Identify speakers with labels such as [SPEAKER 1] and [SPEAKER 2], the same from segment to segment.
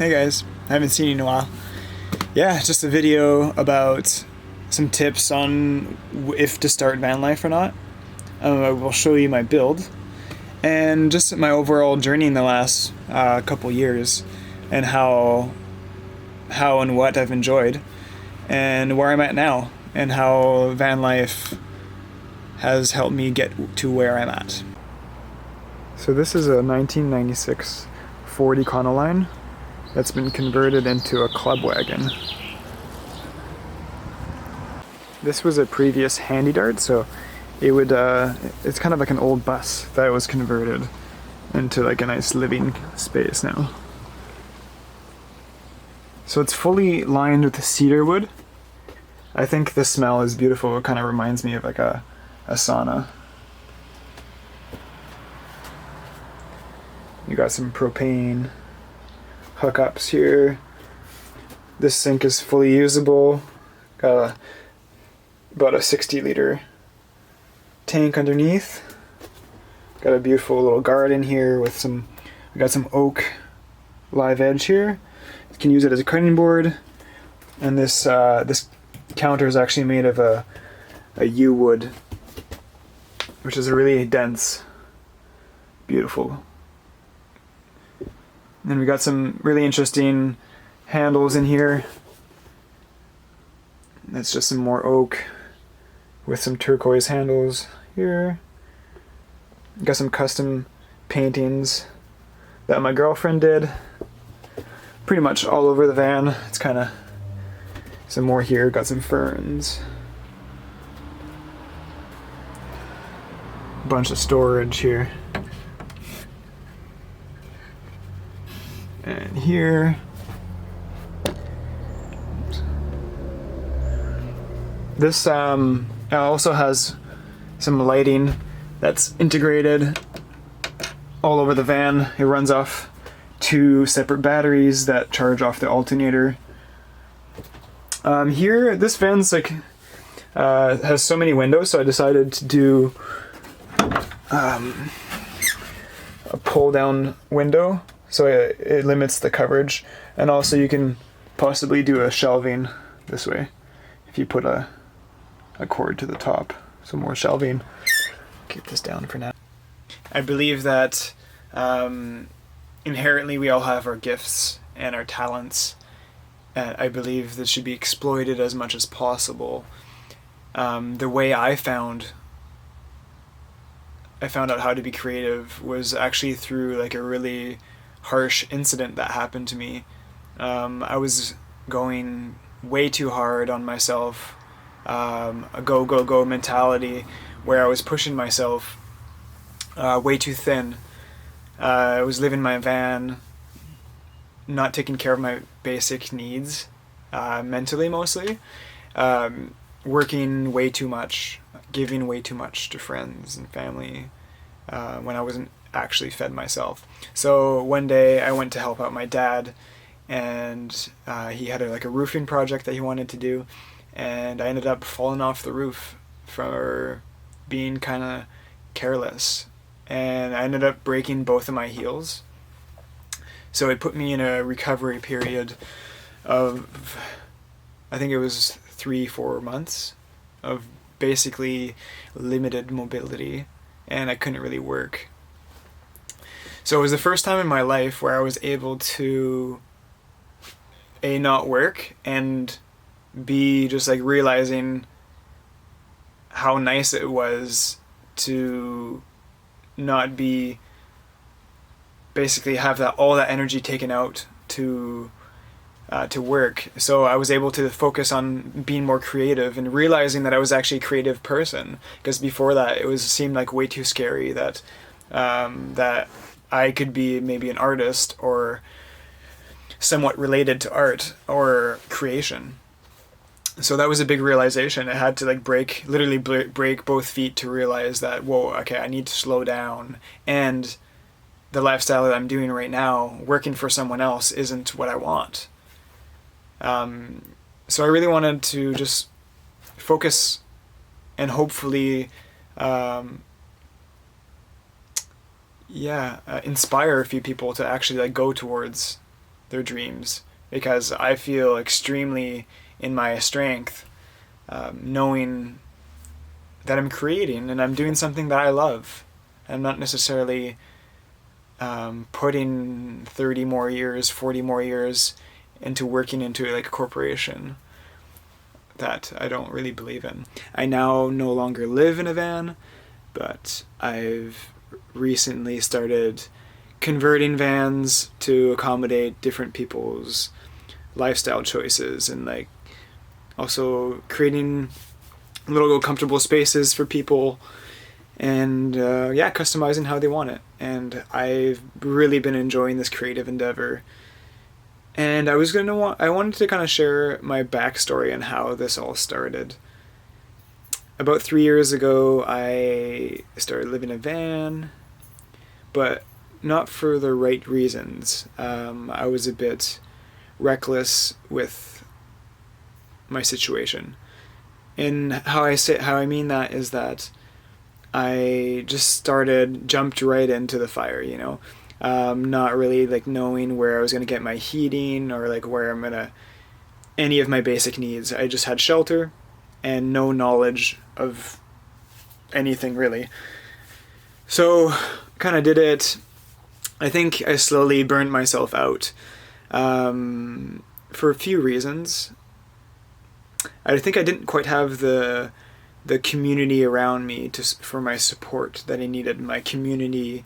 [SPEAKER 1] Hey guys, I haven't seen you in a while. Yeah, just a video about some tips on if to start van life or not. I will show you my build and just my overall journey in the last couple years and how and what I've enjoyed and where I'm at now and how van life has helped me get to where I'm at. So this is a 1996 Ford Econoline that's been converted into a club wagon. This was a previous Handy Dart, so it would it's kind of like an old bus that was converted into like a nice living space now. So it's fully lined with cedar wood. I think the smell is beautiful. It kind of reminds me of like a sauna. You got some propane hookups here. This sink is fully usable. Got about a 60-liter tank underneath. Got a beautiful little garden here with we got some oak live edge here. You can use it as a cutting board. And this counter is actually made of a yew wood, which is a really dense, beautiful. And we got some really interesting handles in here. That's just some more oak with some turquoise handles here. Got some custom paintings that my girlfriend did. Pretty much all over the van. It's kind of some more here. Got some ferns. Bunch of storage here. And here, this also has some lighting that's integrated all over the van. It runs off 2 separate batteries that charge off the alternator. Here, this van's like has so many windows, so I decided to do a pull-down window. So it limits the coverage, and also you can possibly do a shelving this way if you put a cord to the top. So more shelving. Keep this down for now. I believe that inherently we all have our gifts and our talents, and I believe this should be exploited as much as possible. The way I found out how to be creative was actually through like a really harsh incident that happened to me. I was going way too hard on myself, a go mentality where I was pushing myself way too thin. I was living in my van, not taking care of my basic needs, mentally mostly, working way too much, giving way too much to friends and family when I wasn't actually fed myself. So one day I went to help out my dad, and he had a roofing project that he wanted to do, and I ended up falling off the roof for being kind of careless, and I ended up breaking both of my heels. So it put me in a recovery period of, I think it was 3-4 months of basically limited mobility, and I couldn't really work. So it was the first time in my life where I was able to not work, and B, just like realizing how nice it was to not be basically have all that energy taken out to work. So I was able to focus on being more creative and realizing that I was actually a creative person, because before that it seemed like way too scary that that I could be maybe an artist or somewhat related to art or creation. So that was a big realization. I had to literally break both feet to realize that, whoa, okay, I need to slow down. And the lifestyle that I'm doing right now, working for someone else, isn't what I want. So I really wanted to just focus and hopefully inspire a few people to actually go towards their dreams, because I feel extremely in my strength, knowing that I'm creating and I'm doing something that I love. I'm not necessarily putting 30 more years, 40 more years into working into like a corporation that I don't really believe in. I now no longer live in a van, but I've recently started converting vans to accommodate different people's lifestyle choices, and like also creating little comfortable spaces for people, and customizing how they want it. And I've really been enjoying this creative endeavor. And I wanted to kind of share my backstory on how this all started. About 3 years ago, I started living in a van, but not for the right reasons. I was a bit reckless with my situation. And how I mean that is that I just jumped right into the fire, not really like knowing where I was going to get my heating or like where I'm going to, any of my basic needs. I just had shelter and no knowledge of anything really. So kind of did it. I think I slowly burned myself out for a few reasons. I think I didn't quite have the community around me for my support that I needed. My community,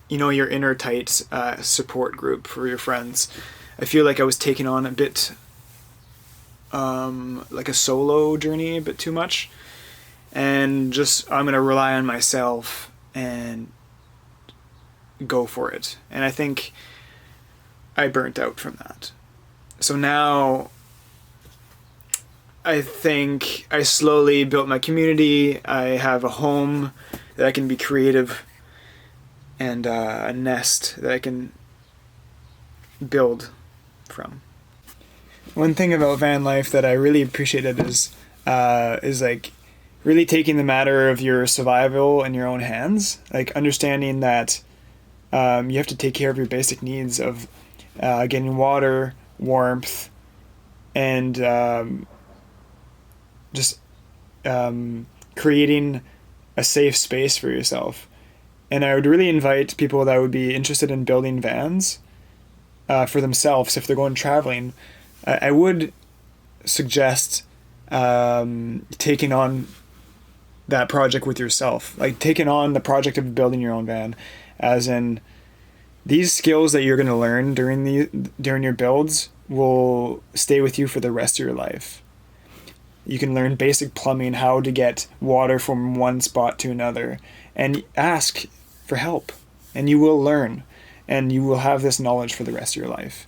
[SPEAKER 1] your inner tight support group for your friends. I feel like I was taking on a bit like a solo journey a bit too much, and just I'm gonna rely on myself and go for it. And I think I burnt out from that. So now I think I slowly built my community. I have a home that I can be creative, and a nest that I can build from. One thing about van life that I really appreciated is like really taking the matter of your survival in your own hands. Like understanding that you have to take care of your basic needs of getting water, warmth, and creating a safe space for yourself. And I would really invite people that would be interested in building vans for themselves if they're going traveling. I would suggest taking on that project with yourself, like taking on the project of building your own van, as in these skills that you're going to learn during your builds will stay with you for the rest of your life. You can learn basic plumbing, how to get water from one spot to another, and ask for help, and you will learn, and you will have this knowledge for the rest of your life.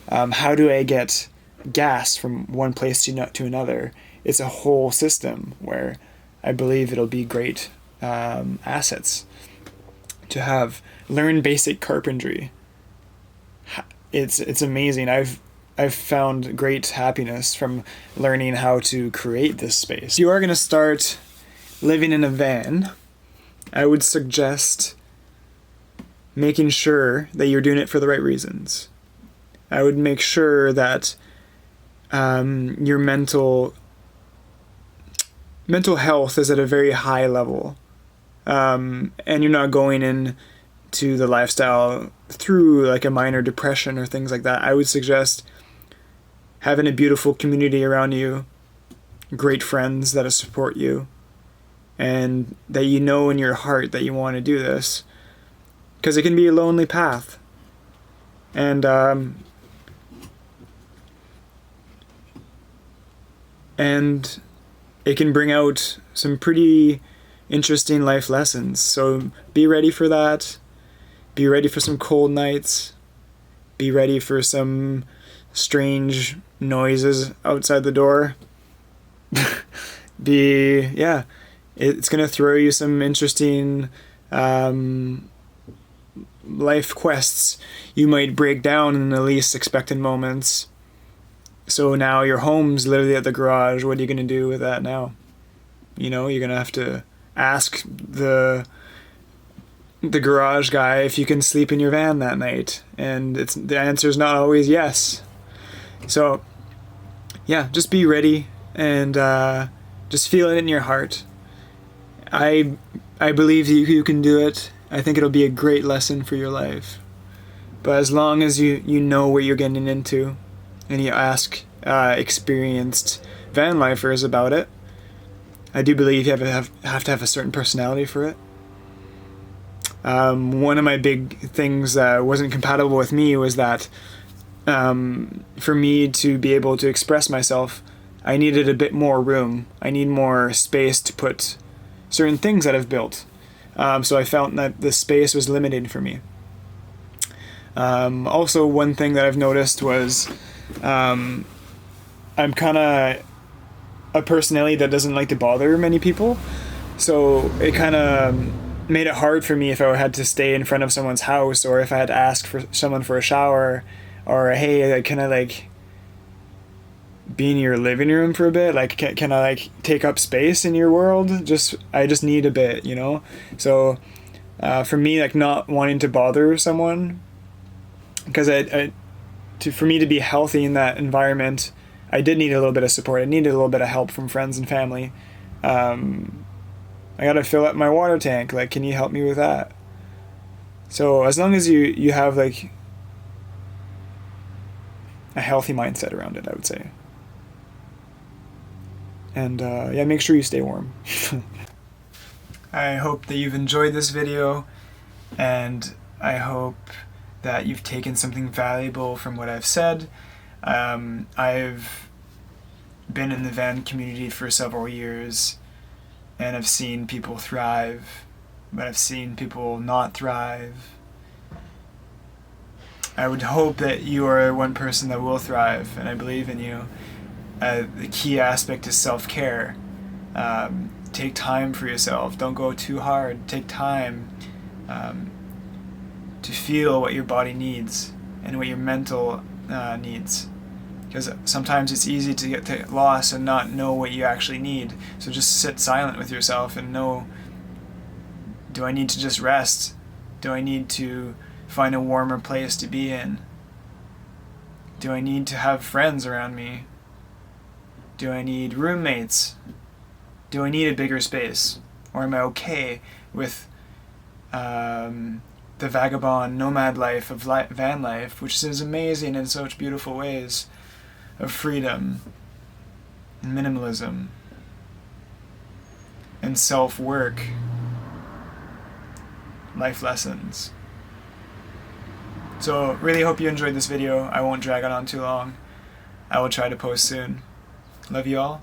[SPEAKER 1] How do I get gas from one place to another? It's a whole system where I believe it'll be great assets to have. Learn basic carpentry. It's amazing. I've found great happiness from learning how to create this space. If you are going to start living in a van, I would suggest making sure that you're doing it for the right reasons. I would make sure that your mental health is at a very high level, and you're not going in to the lifestyle through like a minor depression or things like that. I would suggest having a beautiful community around you, great friends that support you, and that you know in your heart that you want to do this, because it can be a lonely path. And it can bring out some pretty interesting life lessons. So be ready for that. Be ready for some cold nights. Be ready for some strange noises outside the door. It's going to throw you some interesting life quests. You might break down in the least expected moments. So now your home's literally at the garage. What are you going to do with that now? You're going to have to ask the the garage guy if you can sleep in your van that night, and the answer is not always yes. So yeah, just be ready, and just feel it in your heart. I believe you can do it. I think it'll be a great lesson for your life. But as long as you know what you're getting into, and you ask experienced van lifers about it, I do believe you have to have a certain personality for it. One of my big things that wasn't compatible with me was that for me to be able to express myself, I needed a bit more room. I need more space to put certain things that I've built. So I felt that the space was limited for me. Also, one thing that I've noticed was I'm kind of a personality that doesn't like to bother many people. So it kind of made it hard for me if I had to stay in front of someone's house, or if I had to ask for someone for a shower, or hey, can I like be in your living room for a bit? Like, can I like take up space in your world? I just need a bit, you know? So for me, like not wanting to bother someone, because for me to be healthy in that environment, I did need a little bit of support. I needed a little bit of help from friends and family. I gotta fill up my water tank. Like, can you help me with that? So as long as you have like a healthy mindset around it, I would say. And yeah, make sure you stay warm. I hope that you've enjoyed this video, and I hope that you've taken something valuable from what I've said. I've been in the van community for several years, and I've seen people thrive, but I've seen people not thrive. I would hope that you are one person that will thrive, and I believe in you. The key aspect is self-care. Take time for yourself. Don't go too hard. Take time to feel what your body needs and what your mental needs. Because sometimes it's easy to get lost and not know what you actually need. So just sit silent with yourself and know, do I need to just rest? Do I need to find a warmer place to be in? Do I need to have friends around me? Do I need roommates? Do I need a bigger space? Or am I okay with the vagabond nomad life of van life, which is amazing in such beautiful ways, of freedom and minimalism and self-work, life lessons. So really hope you enjoyed this video. I won't drag it on too long. I will try to post soon. Love you all.